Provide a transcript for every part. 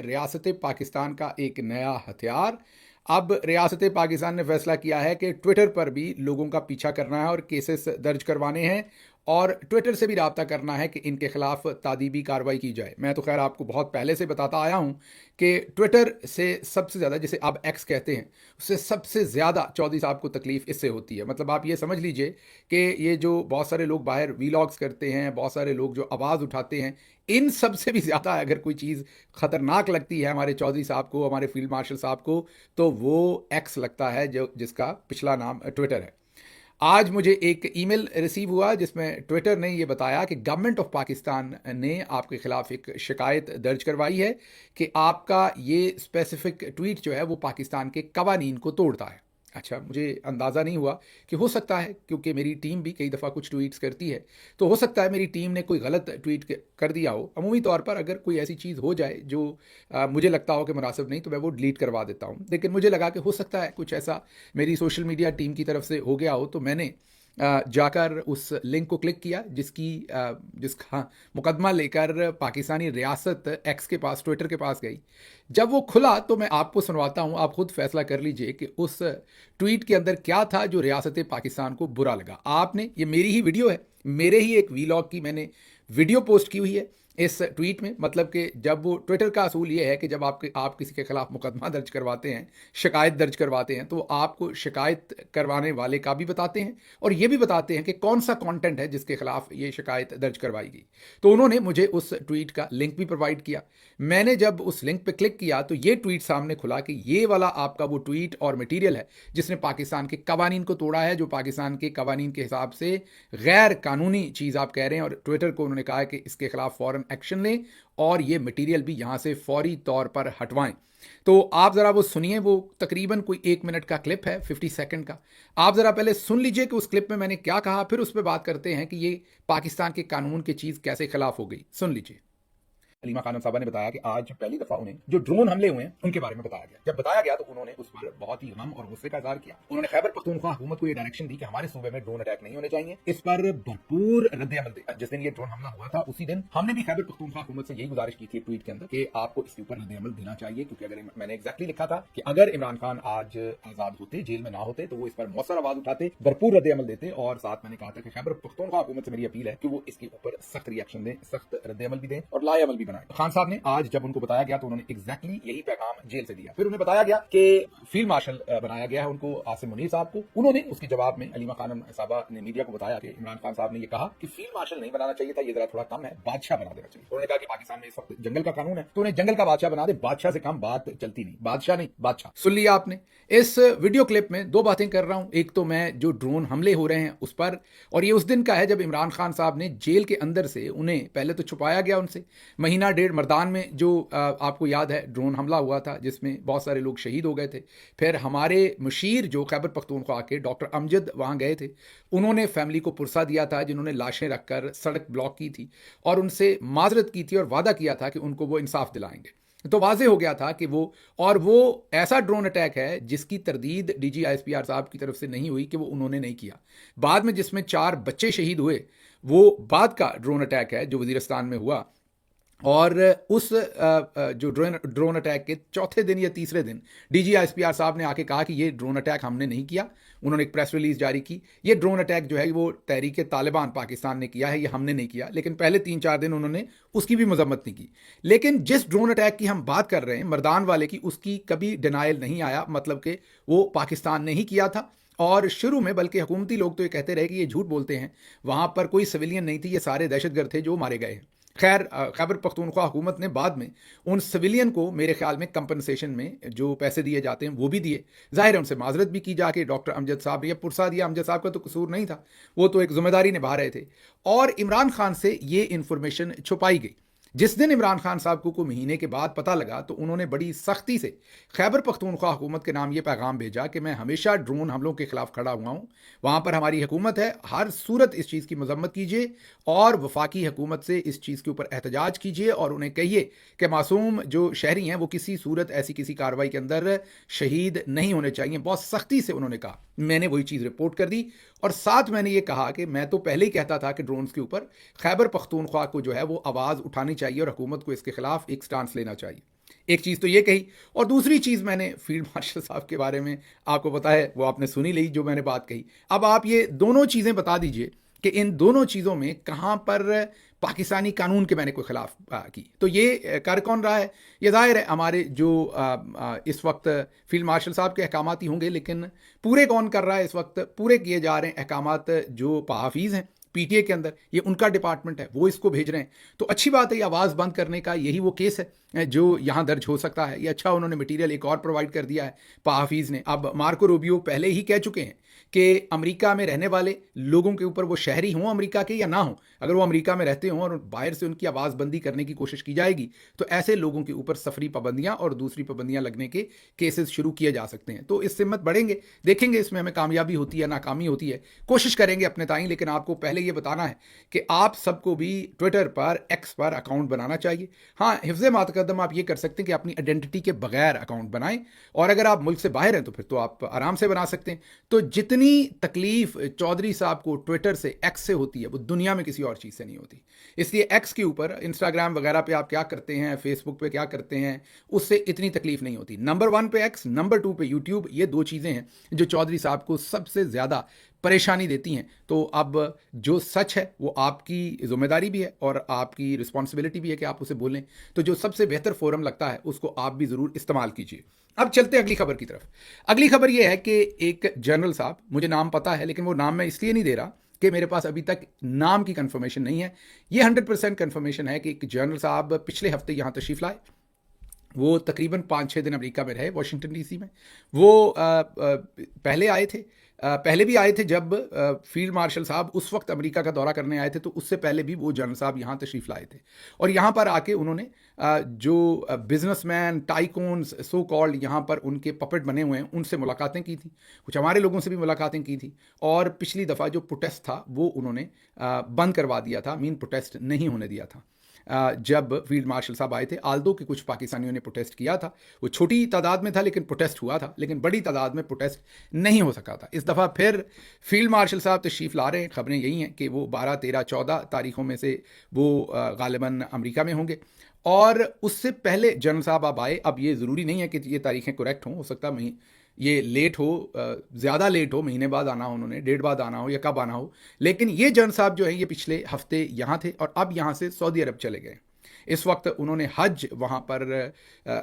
रियासत पाकिस्तान का एक नया हथियार। अब रियासत पाकिस्तान ने फैसला किया है कि ट्विटर पर भी लोगों का पीछा करना है और केसेस दर्ज करवाने हैं और ट्विटर से भी रब्ता करना है कि इनके खिलाफ तादीबी कार्रवाई की जाए। मैं तो खैर आपको बहुत पहले से बताता आया हूं कि ट्विटर से सबसे ज़्यादा, जिसे आप एक्स कहते हैं, उससे सबसे ज़्यादा चौधरी साहब को तकलीफ़ इससे होती है। मतलब आप ये समझ लीजिए कि ये जो बहुत सारे लोग बाहर वीलॉग्स करते हैं, बहुत सारे लोग जो आवाज़ उठाते हैं, इन सब से भी ज़्यादा अगर कोई चीज़ ख़तरनाक लगती है हमारे चौधरी साहब को, हमारे फील्ड मार्शल साहब को, तो वो एक्स लगता है, जो जिसका पिछला नाम ट्विटर है। आज मुझे एक ईमेल रिसीव हुआ जिसमें ट्विटर ने ये बताया कि गवर्नमेंट ऑफ पाकिस्तान ने आपके खिलाफ एक शिकायत दर्ज करवाई है कि आपका ये स्पेसिफिक ट्वीट जो है वो पाकिस्तान के कवानीन को तोड़ता है। अच्छा, मुझे अंदाज़ा नहीं हुआ कि हो सकता है, क्योंकि मेरी टीम भी कई दफ़ा कुछ ट्वीट्स करती है, तो हो सकता है मेरी टीम ने कोई गलत ट्वीट कर दिया हो। अमूमी तौर पर अगर कोई ऐसी चीज़ हो जाए जो मुझे लगता हो कि मुनासिब नहीं, तो मैं वो डिलीट करवा देता हूँ। लेकिन मुझे लगा कि हो सकता है कुछ ऐसा मेरी सोशल मीडिया टीम की तरफ से हो गया हो, तो मैंने जाकर उस लिंक को क्लिक किया जिसका मुकदमा लेकर पाकिस्तानी रियासत एक्स के पास, ट्विटर के पास गई। जब वो खुला तो मैं आपको सुनवाता हूँ, आप खुद फैसला कर लीजिए कि उस ट्वीट के अंदर क्या था जो रियासत पाकिस्तान को बुरा लगा। आपने, ये मेरी ही वीडियो है, मेरे ही एक वीलॉग की मैंने वीडियो पोस्ट की हुई है इस ट्वीट में। मतलब कि जब वो ट्विटर का असूल ये है कि जब आप किसी के खिलाफ मुकदमा दर्ज करवाते हैं, शिकायत दर्ज करवाते हैं, तो आपको शिकायत करवाने वाले का भी बताते हैं और ये भी बताते हैं कि कौन सा कंटेंट है जिसके खिलाफ ये शिकायत दर्ज करवाई गई। तो उन्होंने मुझे उस ट्वीट का लिंक भी प्रोवाइड किया। मैंने जब उस लिंक पर क्लिक किया तो ये ट्वीट सामने खुला कि ये वाला आपका वो ट्वीट और मटीरियल है जिसने पाकिस्तान के कवानीन को तोड़ा है, जो पाकिस्तान के कवानीन के हिसाब से गैर कानूनी चीज़ आप कह रहे हैं। और ट्विटर को उन्होंने कहा है कि इसके खिलाफ फ़ौरन एक्शन लें और ये मटेरियल भी यहां से फौरी तौर पर हटवाएं। तो आप ज़रा वो सुनिए, वो तकरीबन कोई 1 मिनट का क्लिप है, 50 सेकंड का। आप ज़रा पहले सुन लीजिए कि उस क्लिप में मैंने क्या कहा, फिर उस पर बात करते हैं कि ये पाकिस्तान के कानून की चीज़ कैसे खिलाफ हो गई। सुन लीजिए। अलीमा खानम साहबा ने बताया कि आज पहली दफा उन्हें जो ड्रोन हमले हुए हैं उनके बारे में बताया गया। जब बताया गया तो उन्होंने उस पर बहुत ही गम और गुस्से का इजहार किया। उन्होंने खैबर पख्तूनख्वा हुकूमत को ये डायरेक्शन दी कि हमारे सूबे में ड्रोन अटैक नहीं होने चाहिए, इस पर भरपूर रद्द-ए-अमल दिया। जिस दिन ये ड्रोन हमला हुआ था उसी दिन हमने भी खैबर पख्तूनख्वा हुकूमत से यही गुजारिश की थी ट्वीट के अंदर कि आपको इसके ऊपर रद्द-ए-अमल देना चाहिए, क्योंकि अगर मैंने एग्जैक्टली लिखा था कि अगर इमरान खान आज आजाद होते, जेल में ना होते, तो वो इस पर मौसर आवाज उठाते, भरपूर रद्द-ए-अमल देते। और साथ मैंने कहा था कि खैबर पख्तूनख्वा हुकूमत से मेरी अपील है कि वो इसके ऊपर सख्त रिएक्शन दें, सख्त रद्द-ए-अमल भी दें और लाए-अमल भी बनाएं। खान साहब ने आज जब उनको बताया गया तो उन्होंने एग्जैक्टली यही पैगाम जेल से दिया। फिर उन्हें बताया गया कि फील्ड मार्शल बनाया गया है उनको, आसिम मुनीर साहब को। उन्होंने उसके जवाब में अलीमा खानम साहबा ने मीडिया को बताया कि इमरान खान साहब ने ये कहा कि फील्ड मार्शल नहीं बनाना चाहिए था, ये जरा थोड़ा कम है, बादशाह बना देना चाहिए। उन्होंने कहा कि पाकिस्तान में इस वक्त जंगल का कानून है तो उन्हें जंगल का बादशाह बना दे, बादशाह से कम बात चलती नहीं, बादशाह नहीं बादशाह। सुन लिया आपने। इस वीडियो क्लिप में दो बातें कर रहा हूं। एक तो मैं जो ड्रोन हमले हो रहे हैं उस पर, और ये उस दिन का है जब इमरान खान साहब ने जेल के अंदर से उन्हें पहले तो छुपाया गया उनसे। महीना डेढ़ मर्दान में जो आपको याद है ड्रोन हमला हुआ था जिसमें बहुत सारे लोग शहीद हो गए थे। फिर हमारे मुशीर जो खैबर पख्तूनख्वा के डॉक्टर अमजद वहाँ गए थे, उन्होंने फैमिली को पुरसा दिया था, जिन्होंने लाशें रखकर सड़क ब्लॉक की थी और उनसे माजरत की थी और वादा किया था कि उनको वो इंसाफ दिलाएंगे। तो वाजे हो गया था कि वो ऐसा ड्रोन अटैक है जिसकी तरदीद डीजी आईएसपीआर साहब की तरफ से नहीं हुई कि वो उन्होंने नहीं किया। बाद में जिसमें 4 बच्चे शहीद हुए, वो बाद का ड्रोन अटैक है जो वजीरिस्तान में हुआ। और उस जो ड्रोन अटैक के चौथे दिन या तीसरे दिन डीजी आईएसपीआर साहब ने आके कहा कि ये ड्रोन अटैक हमने नहीं किया। उन्होंने एक प्रेस रिलीज जारी की, ये ड्रोन अटैक जो है वो तहरीक तालिबान पाकिस्तान ने किया है, ये हमने नहीं किया। लेकिन पहले 3-4 दिन उन्होंने उसकी भी मजम्मत नहीं की। लेकिन जिस ड्रोन अटैक की हम बात कर रहे हैं, मर्दान वाले की, उसकी कभी डिनाइल नहीं आया, मतलब कि वो पाकिस्तान ने ही किया था। और शुरू में बल्कि हुकूमती लोग तो ये कहते रहे कि ये झूठ बोलते हैं, वहाँ पर कोई सिविलियन नहीं थी, ये सारे दहशतगर्द थे जो मारे गए हैं। खैर, खैबर पख्तूनख्वा हुकूमत ने बाद में उन सिविलियन को मेरे ख्याल में कंपनसेशन में जो पैसे दिए जाते हैं वो भी दिए। जाहिर है उनसे माजरत भी की जाके डॉक्टर अमजद साहब ने यह पुरसा दिया। अमजद साहब का तो कसूर नहीं था, वो तो एक जिम्मेदारी निभा रहे थे। और इमरान खान से ये इंफॉर्मेशन छुपाई गई। जिस दिन इमरान खान साहब को महीने के बाद पता लगा तो उन्होंने बड़ी सख्ती से खैबर पख्तूनख्वा हुकूमत के नाम ये पैगाम भेजा कि मैं हमेशा ड्रोन हमलों के खिलाफ खड़ा हुआ हूँ, वहाँ पर हमारी हुकूमत है, हर सूरत इस चीज़ की मजम्मत कीजिए और वफाकी हुकूमत से इस चीज़ के ऊपर एहतजाज कीजिए और उन्हें कहिए कि मासूम जो शहरी हैं वो किसी सूरत ऐसी किसी कार्रवाई के अंदर शहीद नहीं होने चाहिए। बहुत सख्ती से उन्होंने कहा। मैंने वही चीज़ रिपोर्ट कर दी और साथ मैंने ये कहा कि मैं तो पहले ही कहता था कि ड्रोन्स के ऊपर खैबर पख्तूनख्वा को जो है वो आवाज़ उठानी चाहिए और हुकूमत को इसके खिलाफ एक स्टांस लेना चाहिए। एक चीज़ तो ये कही, और दूसरी चीज़ मैंने फील्ड मार्शल साहब के बारे में, आपको पता है वो आपने सुनी ली जो मैंने बात कही। अब आप ये दोनों चीज़ें बता दीजिए कि इन दोनों चीज़ों में कहाँ पर पाकिस्तानी कानून के मैंने कोई खिलाफ की। तो ये कर कौन रहा है? ये जाहिर है हमारे जो इस वक्त फील्ड मार्शल साहब के अहकामात ही होंगे, लेकिन पूरे कौन कर रहा है इस वक्त? पूरे किए जा रहे हैं अहकामात जो हाफिज़ हैं पीटीए के अंदर, ये उनका डिपार्टमेंट है, वो इसको भेज रहे हैं। तो अच्छी बात है, ये आवाज़ बंद करने का यही वो केस है जो यहाँ दर्ज हो सकता है। ये अच्छा उन्होंने मटेरियल एक और प्रोवाइड कर दिया है हाफिज़ ने। अब मार्को रूबियो पहले ही कह चुके हैं कि अमेरिका में रहने वाले लोगों के ऊपर, वो शहरी हों अमेरिका के या ना हों, अगर वो अमेरिका में रहते हों और बाहर से उनकी आवाज़बंदी करने की कोशिश की जाएगी तो ऐसे लोगों के ऊपर सफरी पाबंदियां और दूसरी पाबंदियां लगने के केसेस शुरू किए जा सकते हैं। तो इससे मत बढ़ेंगे, देखेंगे इसमें हमें कामयाबी होती है नाकामी होती है, कोशिश करेंगे अपने ताईं। लेकिन आपको पहले ये बताना है कि आप सबको भी ट्विटर पर, एक्स पर अकाउंट बनाना चाहिए। हाँ, हिफ्ज़ मातकदम आप ये कर सकते हैं कि अपनी आइडेंटिटी के बगैर अकाउंट बनाएं, और अगर आप मुल्क से बाहर हैं तो फिर तो आप आराम से बना सकते हैं। तो जितनी तकलीफ चौधरी साहब को ट्विटर से, एक्स से होती है, वो दुनिया में किसी और चीज़ से नहीं होती। इसलिए एक्स के ऊपर, इंस्टाग्राम वगैरह पे आप क्या करते हैं, फेसबुक पे क्या करते हैं, उससे इतनी तकलीफ नहीं होती। नंबर 1 पे एक्स, नंबर 2 पे यूट्यूब, ये दो चीज़ें हैं जो चौधरी साहब को सबसे ज़्यादा परेशानी देती हैं। तो अब जो सच है वो आपकी जिम्मेदारी भी है और आपकी रिस्पॉन्सिबिलिटी भी है कि आप उसे बोलें। तो जो सबसे बेहतर फोरम लगता है उसको आप भी ज़रूर इस्तेमाल कीजिए। अब चलते हैं अगली खबर की तरफ। अगली खबर ये है कि एक जनरल साहब, मुझे नाम पता है लेकिन वो नाम मैं इसलिए नहीं दे रहा कि मेरे पास अभी तक नाम की कंफर्मेशन नहीं है। ये 100% कंफर्मेशन है कि एक जनरल साहब पिछले हफ्ते यहाँ तशरीफ़ लाए। वो तकरीबन 5-6 दिन अमेरिका में रहे, वाशिंगटन डीसी में। वो पहले आए थे, पहले भी आए थे जब फील्ड मार्शल साहब उस वक्त अमेरिका का दौरा करने आए थे, तो उससे पहले भी वो जनरल साहब यहाँ तशरीफ़ लाए थे। और यहाँ पर आके उन्होंने जो बिजनेसमैन, टाइकून्स सो कॉल्ड यहाँ पर उनके पपेट बने हुए हैं, उनसे मुलाकातें की थी। कुछ हमारे लोगों से भी मुलाकातें की थी। और पिछली दफ़ा जो प्रोटेस्ट था वो उन्होंने बंद करवा दिया था, प्रोटेस्ट नहीं होने दिया था। जब फील्ड मार्शल साहब आए थे, आल्दो के कुछ पाकिस्तानियों ने प्रोटेस्ट किया था, वो छोटी तादाद में था लेकिन प्रोटेस्ट हुआ था, लेकिन बड़ी तादाद में प्रोटेस्ट नहीं हो सका था। इस दफ़ा फिर फील्ड मार्शल साहब तशरीफ़ ला रहे हैं। खबरें यही हैं कि वो 12, 13, 14 तारीखों में से वो गालिबन अमेरिका में होंगे। और उससे पहले जनरल साहब अब आए। अब ये ज़रूरी नहीं है कि ये तारीखें करेक्ट हों, हो सकता है ये लेट हो, ज़्यादा लेट हो, महीने बाद आना हो, उन्होंने 1.5 बाद आना हो या कब आना हो। लेकिन ये जनरल साहब जो है ये पिछले हफ्ते यहाँ थे और अब यहाँ से सऊदी अरब चले गए। इस वक्त उन्होंने हज, वहाँ पर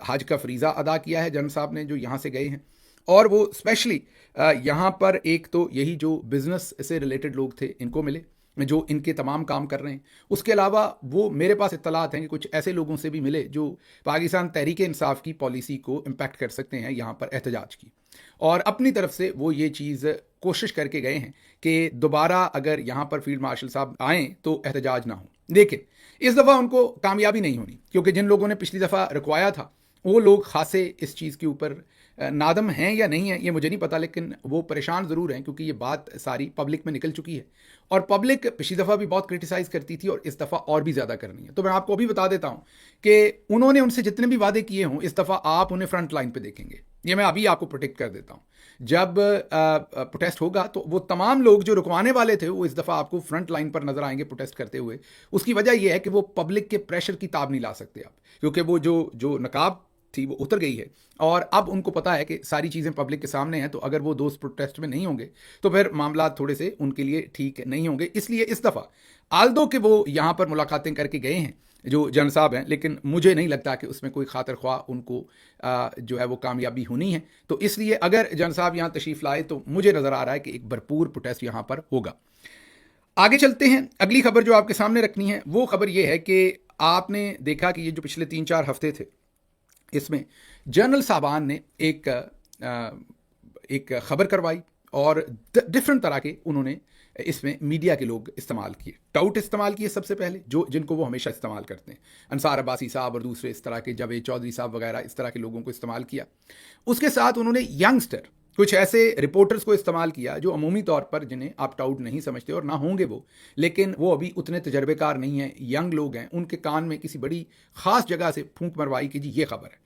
हज का फरीज़ा अदा किया है जनरल साहब ने, जो यहाँ से गए हैं। और वो स्पेशली यहाँ पर एक तो यही जो बिज़नेस से रिलेटेड लोग थे इनको मिले जो इनके तमाम काम कर रहे हैं। उसके अलावा वो, मेरे पास इत्तलात हैं कि कुछ ऐसे लोगों से भी मिले जो पाकिस्तान तहरीक इंसाफ की पॉलिसी को इम्पैक्ट कर सकते हैं यहाँ पर एहतजाज की। और अपनी तरफ से वो ये चीज़ कोशिश करके गए हैं कि दोबारा अगर यहाँ पर फील्ड मार्शल साहब आएँ तो एहतजाज ना हो। लेकिन इस दफ़ा उनको कामयाबी नहीं होनी, क्योंकि जिन लोगों ने पिछली दफ़ा रुकवाया था वो लोग खासे इस चीज़ के ऊपर नादम हैं या नहीं है ये मुझे नहीं पता, लेकिन वो परेशान ज़रूर हैं क्योंकि ये बात सारी पब्लिक में निकल चुकी है। और पब्लिक पिछली दफ़ा भी बहुत क्रिटिसाइज़ करती थी और इस दफ़ा और भी ज़्यादा करनी है। तो मैं आपको अभी बता देता हूँ कि उन्होंने उनसे जितने भी वादे किए हों, इस दफ़ा आप उन्हें फ्रंट लाइन पे देखेंगे। ये मैं अभी आपको प्रोटेक्ट कर देता हूँ। जब प्रोटेस्ट होगा तो वो तमाम लोग जो रुकवाने वाले थे वो इस दफ़ा आपको फ्रंट लाइन पर नजर आएंगे प्रोटेस्ट करते हुए। उसकी वजह यह है कि वो पब्लिक के प्रेशर की ताब नहीं ला सकते आप, क्योंकि वो जो नकाब थी वो उतर गई है और अब उनको पता है कि सारी चीज़ें पब्लिक के सामने हैं। तो अगर वो दोस्त प्रोटेस्ट में नहीं होंगे तो फिर मामला थोड़े से उनके लिए ठीक नहीं होंगे। इसलिए इस दफ़ा आल्दो के वो यहाँ पर मुलाकातें करके गए हैं जो जनरल साहब हैं, लेकिन मुझे नहीं लगता कि उसमें कोई खातर ख्वाह उनको जो है वो कामयाबी होनी है। तो इसलिए अगर जनरल साहब यहाँ तशरीफ़ लाए तो मुझे नज़र आ रहा है कि एक भरपूर प्रोटेस्ट यहाँ पर होगा। आगे चलते हैं। अगली खबर जो आपके सामने रखनी है वो खबर ये है कि आपने देखा कि ये जो पिछले 3-4 हफ्ते थे, इसमें जनरल साहबान ने एक खबर करवाई और डिफरेंट तरह के उन्होंने इसमें मीडिया के लोग इस्तेमाल किए, टाउट इस्तेमाल किए सबसे पहले, जिनको वो हमेशा इस्तेमाल करते हैं, अंसार अब्बासी साहब और दूसरे इस तरह के, जावेद चौधरी साहब वगैरह, इस तरह के लोगों को इस्तेमाल किया। उसके साथ उन्होंने यंगस्टर, कुछ ऐसे रिपोर्टर्स को इस्तेमाल किया जो अमूमी तौर पर जिन्हें आप टाउट नहीं समझते और ना होंगे वो, लेकिन वो अभी उतने तजर्बेकार नहीं हैं, यंग लोग हैं, उनके कान में किसी बड़ी ख़ास जगह से फूंक मरवाई कि जी ये खबर है।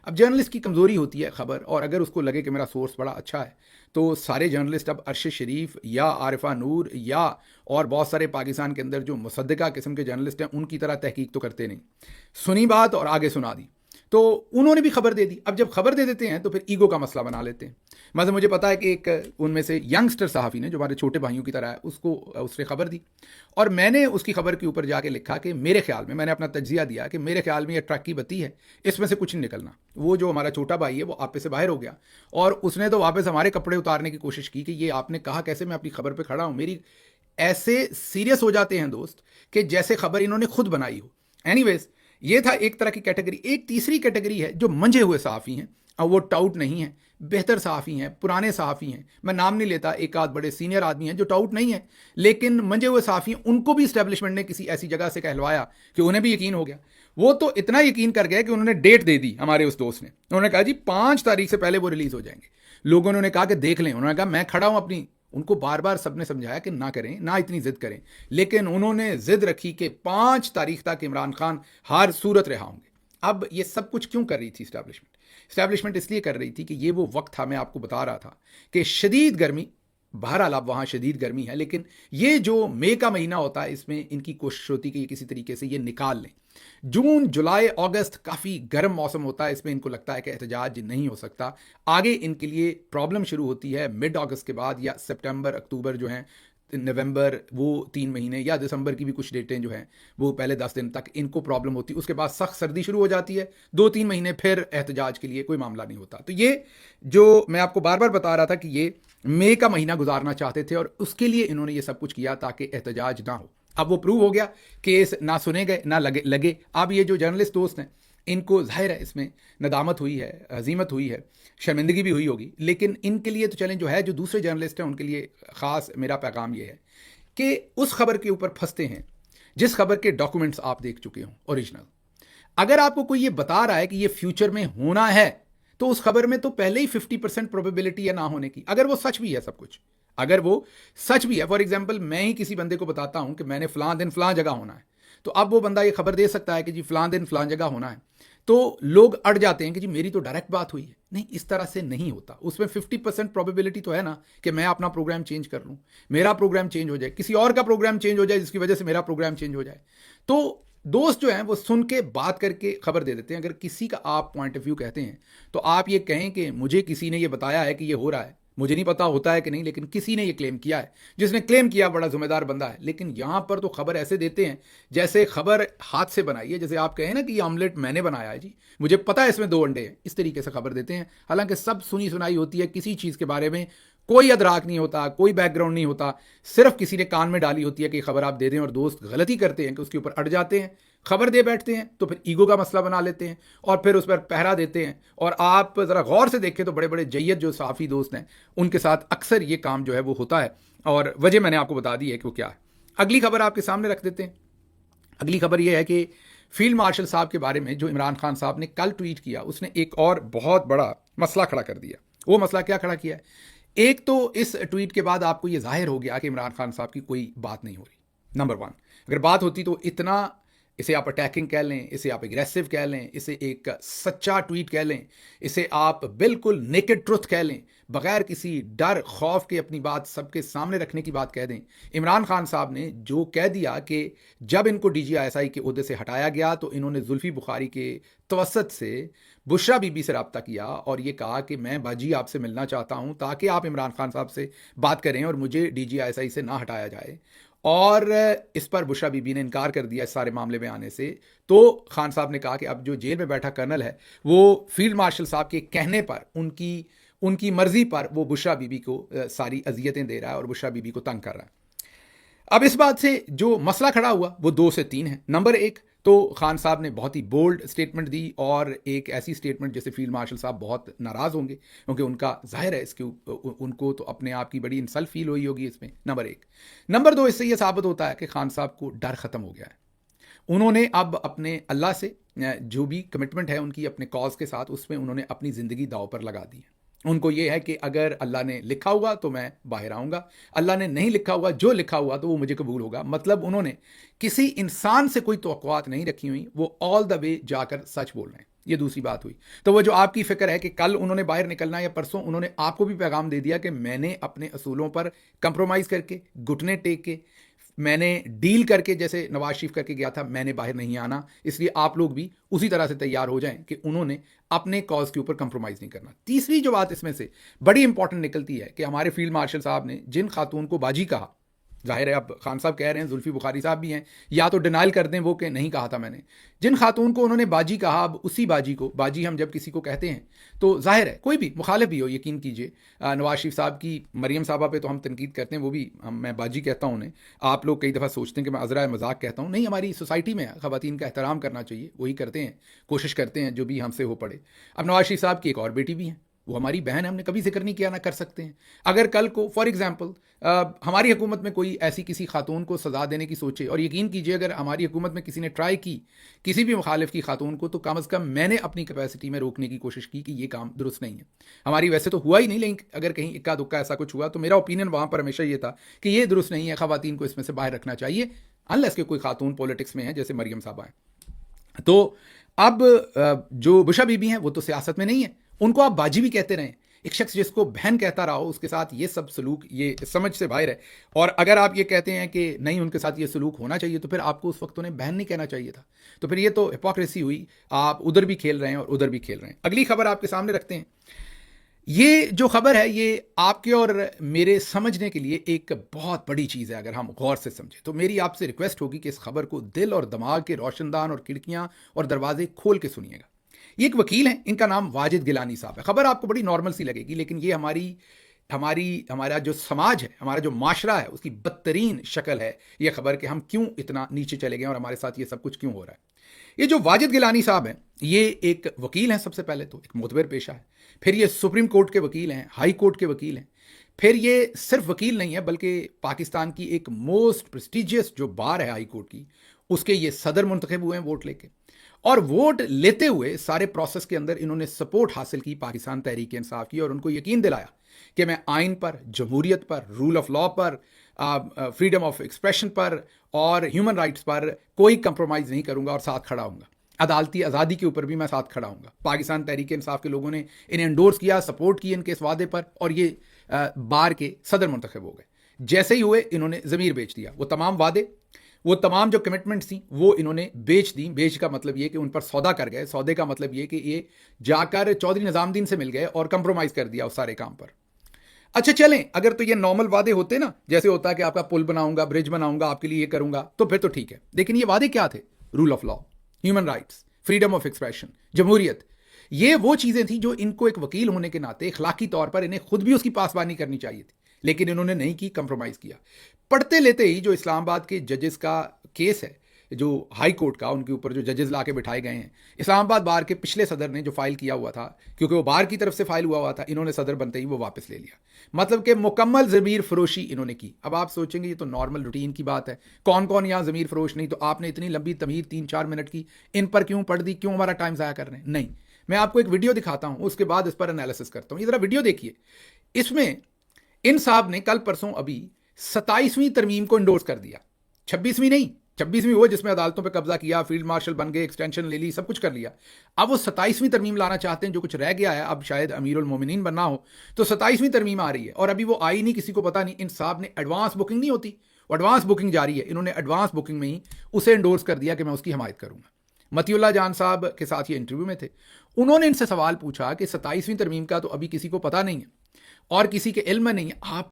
अब जर्नलिस्ट की कमज़ोरी होती है खबर, और अगर उसको लगे कि मेरा सोर्स बड़ा अच्छा है तो सारे जर्नलिस्ट अब अरशद शरीफ या आरिफा नूर या और बहुत सारे पाकिस्तान के अंदर जो मुसद्दिका किस्म के जर्नलिस्ट हैं उनकी तरह तहकीक तो करते नहीं, सुनी बात और आगे सुना दी। तो उन्होंने भी खबर दे दी। अब जब खबर दे देते हैं तो फिर ईगो का मसला बना लेते हैं। मतलब मुझे पता है कि एक उनमें से यंगस्टर सहाफ़ी ने, जो हमारे छोटे भाइयों की तरह है, उसने खबर दी और मैंने उसकी खबर के ऊपर जाके लिखा कि मेरे ख्याल में, मैंने अपना तज्जिया दिया कि मेरे ख्याल में ये ट्रक की बत्ती है, इसमें से कुछ नहीं निकलना। वो जो हमारा छोटा भाई है वो आपे से बाहर हो गया और उसने तो वापस हमारे कपड़े उतारने की कोशिश की कि ये आपने कहा कैसे, मैं अपनी खबर पर खड़ा हूँ। मेरी ऐसे सीरियस हो जाते हैं दोस्त कि जैसे खबर इन्होंने खुद बनाई हो। एनीवेज, ये था एक तरह की कैटेगरी। एक तीसरी कैटेगरी है जो मंझे हुए सहाफ़ी हैं, और वो टाउट नहीं है, बेहतर सहाफ़ी हैं, पुराने सहाफ़ी हैं। मैं नाम नहीं लेता, एक आध बड़े सीनियर आदमी हैं जो टाउट नहीं है लेकिन मंझे हुए सहाफ़ी हैं। उनको भी इस्टेब्लिशमेंट ने किसी ऐसी जगह से कहलवाया कि उन्हें भी यकीन हो गया। वो तो इतना यकीन कर गए कि उन्होंने डेट दे दी हमारे उस दोस्त ने। उन्होंने कहा जी 5 तारीख से पहले वो रिलीज़ हो जाएंगे। लोगों ने कहा कि देख लें। उन्होंने कहा मैं खड़ा हूँ अपनी। उनको बार बार सबने समझाया कि ना करें, ना इतनी जिद करें, लेकिन उन्होंने जिद रखी कि 5 तारीख तक इमरान खान हर सूरत रहा होंगे। अब ये सब कुछ क्यों कर रही थी इस्टेब्लिशमेंट? इसलिए कर रही थी कि ये वो वक्त था, मैं आपको बता रहा था कि शदीद गर्मी, बहरहाल अब वहाँ शदीद गर्मी है, लेकिन ये जो मई का महीना होता है इसमें इनकी कोशिश होती है कि ये किसी तरीके से ये निकाल लें। जून, जुलाई, अगस्त काफ़ी गर्म मौसम होता है, इसमें इनको लगता है कि एहतजाज नहीं हो सकता। आगे इनके लिए प्रॉब्लम शुरू होती है मिड अगस्त के बाद, या सितंबर, अक्टूबर जो हैं, नवंबर, वो 3 महीने, या दिसंबर की भी कुछ डेटें जो हैं वो पहले 10 दिन तक इनको प्रॉब्लम होती है। उसके बाद सख्त सर्दी शुरू हो जाती है, 2-3 महीने फिर एहतजाज के लिए कोई मामला नहीं होता। तो ये जो मैं आपको बार बार बता रहा था कि ये मई का महीना गुजारना चाहते थे और उसके लिए इन्होंने ये सब कुछ किया ताकि एहतजाज ना हो। अब वो प्रूव हो गया, केस ना सुने गए ना लगे। अब ये जो जर्नलिस्ट दोस्त हैं इनको जाहिर है इसमें नदामत हुई है, हजीमत हुई है, शर्मिंदगी भी हुई होगी, लेकिन इनके लिए तो चलें, जो है जो दूसरे जर्नलिस्ट हैं उनके लिए ख़ास मेरा पैगाम ये है कि उस खबर के ऊपर फंसते हैं जिस खबर के डॉक्यूमेंट्स आप देख चुके हों ओरिजिनल। अगर आपको कोई ये बता रहा है कि ये फ्यूचर में होना है तो उस खबर में तो पहले ही 50% प्रोबेबिलिटी है ना होने की, अगर वो सच भी है सब कुछ। अगर वो सच भी है, फॉर एग्जाम्पल मैं ही किसी बंदे को बताता हूं कि मैंने फलां दिन फलां जगह होना है, तो अब वो बंदा ये खबर दे सकता है कि जी फलां दिन फलां जगह होना है, तो लोग अड़ जाते हैं कि जी मेरी तो डायरेक्ट बात हुई है। नहीं, इस तरह से नहीं होता। उसमें 50% प्रोबेबिलिटी तो है ना कि मैं अपना प्रोग्राम चेंज कर लूँ, मेरा प्रोग्राम चेंज हो जाए, किसी और का प्रोग्राम चेंज हो जाए जिसकी वजह से मेरा प्रोग्राम चेंज हो जाए। तो दोस्त जो हैं वो सुन के बात करके खबर दे देते हैं। अगर किसी का आप पॉइंट ऑफ व्यू कहते हैं तो आप ये कहें कि मुझे किसी ने ये बताया है कि ये हो रहा है, मुझे नहीं पता होता है कि नहीं, लेकिन किसी ने ये क्लेम किया है। जिसने क्लेम किया बड़ा जिम्मेदार बंदा है। लेकिन यहां पर तो खबर ऐसे देते हैं जैसे खबर हाथ से बनाई है, जैसे आप कहें ना कि ये ऑमलेट मैंने बनाया है, जी मुझे पता है इसमें 2 अंडे हैं, इस तरीके से खबर देते हैं। हालांकि सब सुनी सुनाई होती है, किसी चीज़ के बारे में कोई अदराक नहीं होता, कोई बैकग्राउंड नहीं होता, सिर्फ किसी ने कान में डाली होती है कि खबर आप दे दें, और दोस्त गलती करते हैं कि उसके ऊपर अड़ जाते हैं, खबर दे बैठते हैं, तो फिर ईगो का मसला बना लेते हैं और फिर उस पर पहरा देते हैं। और आप ज़रा गौर से देखें तो बड़े बड़े जय्यद जो सहाफ़ी दोस्त हैं उनके साथ अक्सर ये काम जो है वो होता है, और वजह मैंने आपको बता दी है कि वो क्या है। अगली खबर आपके सामने रख देते हैं। अगली खबर यह है कि फील्ड मार्शल साहब के बारे में जो इमरान खान साहब ने कल ट्वीट किया, उसने एक और बहुत बड़ा मसला खड़ा कर दिया। वो मसला क्या खड़ा किया है? एक तो इस ट्वीट के बाद आपको ये जाहिर हो गया कि इमरान खान साहब की कोई बात नहीं हो रही। नंबर 1, अगर बात होती तो इतना, इसे आप अटैकिंग कह लें, इसे आप एग्रेसिव कह लें, इसे एक सच्चा ट्वीट कह लें, इसे आप बिल्कुल नेकेड ट्रुथ कह लें, बगैर किसी डर खौफ के अपनी बात सबके सामने रखने की बात कह दें। इमरान खान साहब ने जो कह दिया कि जब इनको DGISI के ओहदे से हटाया गया तो इन्होंने जुल्फी बुखारी के तवसत से बुशरा बीबी से रब्ता किया और ये कहा कि मैं बाजी आपसे मिलना चाहता हूं ताकि आप इमरान खान साहब से बात करें और मुझे DGISI से ना हटाया जाए। और इस पर बुशरा बीबी ने इनकार कर दिया इस सारे मामले में आने से। तो खान साहब ने कहा कि अब जो जेल में बैठा कर्नल है वो फील्ड मार्शल साहब के कहने पर, उनकी मर्जी पर वो बुशरा बीबी को सारी अजियतें दे रहा है और बुशरा बीबी को तंग कर रहा है। अब इस बात से जो मसला खड़ा हुआ वो 2 से 3 है। नंबर 1 तो खान साहब ने बहुत ही बोल्ड स्टेटमेंट दी, और एक ऐसी स्टेटमेंट जैसे फील्ड मार्शल साहब बहुत नाराज़ होंगे, क्योंकि उनका जाहिर है इसके उनको तो अपने आप की बड़ी इंसल्ट फील हुई होगी इसमें। नंबर 1। नंबर 2, इससे यह साबित होता है कि खान साहब को डर ख़त्म हो गया है। उन्होंने अब अपने अल्लाह से जो भी कमिटमेंट है उनकी अपने कॉज के साथ, उसमें उन्होंने अपनी ज़िंदगी दांव पर लगा दी है। उनको ये है कि अगर अल्लाह ने लिखा हुआ तो मैं बाहर आऊँगा, अल्लाह ने नहीं लिखा हुआ, जो लिखा हुआ तो वो मुझे कबूल होगा। मतलब उन्होंने किसी इंसान से कोई तवक्कुआत नहीं रखी हुई, वो ऑल द वे जाकर सच बोल रहे हैं। ये दूसरी बात हुई। तो वो जो आपकी फ़िक्र है कि कल उन्होंने बाहर निकलना या परसों, उन्होंने आपको भी पैगाम दे दिया कि मैंने अपने असूलों पर कंप्रोमाइज़ करके, घुटने टेक के मैंने डील करके, जैसे नवाज शरीफ करके गया था, मैंने बाहर नहीं आना, इसलिए आप लोग भी उसी तरह से तैयार हो जाएं कि उन्होंने अपने कॉज के ऊपर कंप्रोमाइज़ नहीं करना। तीसरी जो बात इसमें से बड़ी इंपॉर्टेंट निकलती है कि हमारे फील्ड मार्शल साहब ने जिन खातून को बाजी कहा, जाहिर है अब खान साहब कह रहे हैं, जुल्फी बुखारी साहब भी हैं, या तो डिनाइल कर दें वो कि नहीं कहा था मैंने, जिन खातून को उन्होंने बाजी कहा, अब उसी बाजी को, बाजी हम जब किसी को कहते हैं तो जाहिर है कोई भी मुखालिफ भी हो, यकीन कीजिए, नवाज शरीफ साहब की मरियम साहबा पे तो हम तनकीद करते हैं, वो भी मैं बाजी कहता हूँ उन्हें। आप लोग कई दफ़ा सोचते हैं कि मैं अज़रा मजाक कहता हूँ, नहीं, हमारी सोसाइटी में ख़वातीन का एहतराम करना चाहिए, वही करते हैं, कोशिश करते हैं जो भी हमसे हो पड़े। अब नवाज शरीफ साहब की एक और बेटी भी है, वो हमारी बहन है, हमने कभी जिक्र नहीं किया, ना कर सकते हैं। अगर कल को फॉर एग्जांपल हमारी हुकूमत में कोई ऐसी किसी खातून को सज़ा देने की सोचे, और यकीन कीजिए अगर हमारी हुकूमत में किसी ने ट्राई की किसी भी मुखालिफ की खातून को, तो कम अज़ कम मैंने अपनी कैपेसिटी में रोकने की कोशिश की कि ये काम दुरुस्त नहीं है। हमारी वैसे तो हुआ ही नहीं, लेकिन अगर कहीं इक्का दुक्का ऐसा कुछ हुआ तो मेरा ओपिनियन वहाँ पर हमेशा ये था कि ये दुरुस्त नहीं है, ख़वातीन को इसमें से बाहर रखना चाहिए, अनलेस के कोई खातून पॉलिटिक्स में है जैसे मरियम साहबा हैं। तो अब जो बुशा बीबी हैं वो तो सियासत में नहीं है, उनको आप बाजी भी कहते रहें, एक शख्स जिसको बहन कहता रहा हो उसके साथ ये सब सलूक, ये समझ से बाहर है। और अगर आप ये कहते हैं कि नहीं उनके साथ ये सलूक होना चाहिए, तो फिर आपको उस वक्त उन्हें बहन नहीं कहना चाहिए था। तो फिर ये तो हिपोक्रेसी हुई, आप उधर भी खेल रहे हैं और उधर भी खेल रहे हैं। अगली खबर आपके सामने रखते हैं। ये जो खबर है ये आपके और मेरे समझने के लिए एक बहुत बड़ी चीज़ है, अगर हम गौर से समझें। तो मेरी आपसे रिक्वेस्ट होगी कि इस खबर को दिल और दिमाग के रोशनदान और खिड़कियाँ और दरवाजे खोल के सुनिएगा। ये एक वकील हैं, इनका नाम वाजिद गिलानी साहब है। खबर आपको बड़ी नॉर्मल सी लगेगी, लेकिन ये हमारा जो समाज है, हमारा जो माशरा है, उसकी बदतरीन शक्ल है ये खबर कि हम क्यों इतना नीचे चले गए और हमारे साथ ये सब कुछ क्यों हो रहा है। ये जो वाजिद गिलानी साहब हैं, ये एक वकील हैं, सबसे पहले तो एक मोतबर पेशा है, फिर ये सुप्रीम कोर्ट के वकील हैं, हाई कोर्ट के वकील हैं, फिर ये सिर्फ वकील नहीं है बल्कि पाकिस्तान की एक मोस्ट प्रेस्टिजियस जो बार है हाई कोर्ट की, उसके ये सदर मुंतखब हुए हैं वोट लेके। और वोट लेते हुए सारे प्रोसेस के अंदर इन्होंने सपोर्ट हासिल की पाकिस्तान तहरीक इंसाफ की, और उनको यकीन दिलाया कि मैं आइन पर, जमहूरियत पर, रूल ऑफ लॉ पर, फ्रीडम ऑफ एक्सप्रेशन पर और ह्यूमन राइट्स पर कोई कंप्रोमाइज़ नहीं करूंगा और साथ खड़ा हूंगा। अदालती आज़ादी के ऊपर भी मैं साथ खड़ा हूंगा। पाकिस्तान तहरीक इंसाफ के लोगों ने इन्हें एंडोर्स किया, सपोर्ट की इनके इस वादे पर, और ये बार के सदर मुंतखब हो गए। जैसे ही हुए इन्होंने ज़मीर बेच दिया। वो तमाम वादे, वो तमाम जो कमिटमेंट्स थी वो इन्होंने बेच दी। बेच का मतलब ये कि उन पर सौदा कर गए। सौदे का मतलब ये कि ये जाकर चौधरी निज़ामुद्दीन से मिल गए और कंप्रोमाइज़ कर दिया उस सारे काम पर। अच्छा चलें, अगर तो ये नॉर्मल वादे होते ना, जैसे होता है कि आपका पुल बनाऊंगा, ब्रिज बनाऊंगा, आपके लिए ये करूंगा, तो फिर तो ठीक है। लेकिन ये वादे क्या थे? Rule of law, human rights, freedom of expression, जमहूरियत, ये वो चीज़ें थी जो इनको एक वकील होने के नाते अखलाकी तौर पर इन्हें खुद भी उसकी पासबानी करनी चाहिए थी, लेकिन इन्होंने नहीं की, कंप्रोमाइज़ किया। पढ़ते लेते ही जो इस्लामाबाद के जजेस का केस है, जो हाई कोर्ट का, उनके ऊपर जो जजेस ला के बिठाए गए हैं, इस्लामाबाद बार के पिछले सदर ने जो फाइल किया हुआ था, क्योंकि वो बार की तरफ से फाइल हुआ था, इन्होंने सदर बनते ही वो वापस ले लिया। मतलब कि मुकम्मल ज़मीर फरोशी इन्होंने की। अब आप सोचेंगे ये तो नॉर्मल रूटीन की बात है, कौन कौन यहाँ ज़मीर फरोश नहीं, तो आपने इतनी लंबी तमीर 3-4 मिनट की इन पर क्यों पढ़ दी, क्यों हमारा टाइम ज़ाया कर रहे हैं? नहीं, मैं आपको एक वीडियो दिखाता हूँ, उसके बाद इस पर एनालिसिस करता हूँ। ये ज़रा वीडियो देखिए। इसमें इन साहब ने कल परसों अभी 27वीं तरमीम को इंडोर्स कर दिया। 26वीं नहीं, 26वीं वो जिसमें अदालतों पे कब्जा किया, फील्ड मार्शल बन गए, एक्सटेंशन ले ली, सब कुछ कर लिया। अब वो 27वीं तरमीम लाना चाहते हैं, जो कुछ रह गया है, अब शायद अमीरुल मोमिनीन बनना हो, तो 27वीं तरमीम आ रही है और अभी वो आई नहीं, किसी को पता नहीं। इन साहब ने एडवांस बुकिंग नहीं होती, एडवांस बुकिंग जारी है, इन्होंने एडवांस बुकिंग में ही उसे इंडोर्स कर दिया कि मैं उसकी हमायत करूंगा। मतीउल्लाह जान साहब के साथ ये इंटरव्यू में थे, उन्होंने इनसे सवाल पूछा कि 27वीं तरमीम का तो अभी किसी को पता नहीं है और किसी के इल्म में नहीं है, आप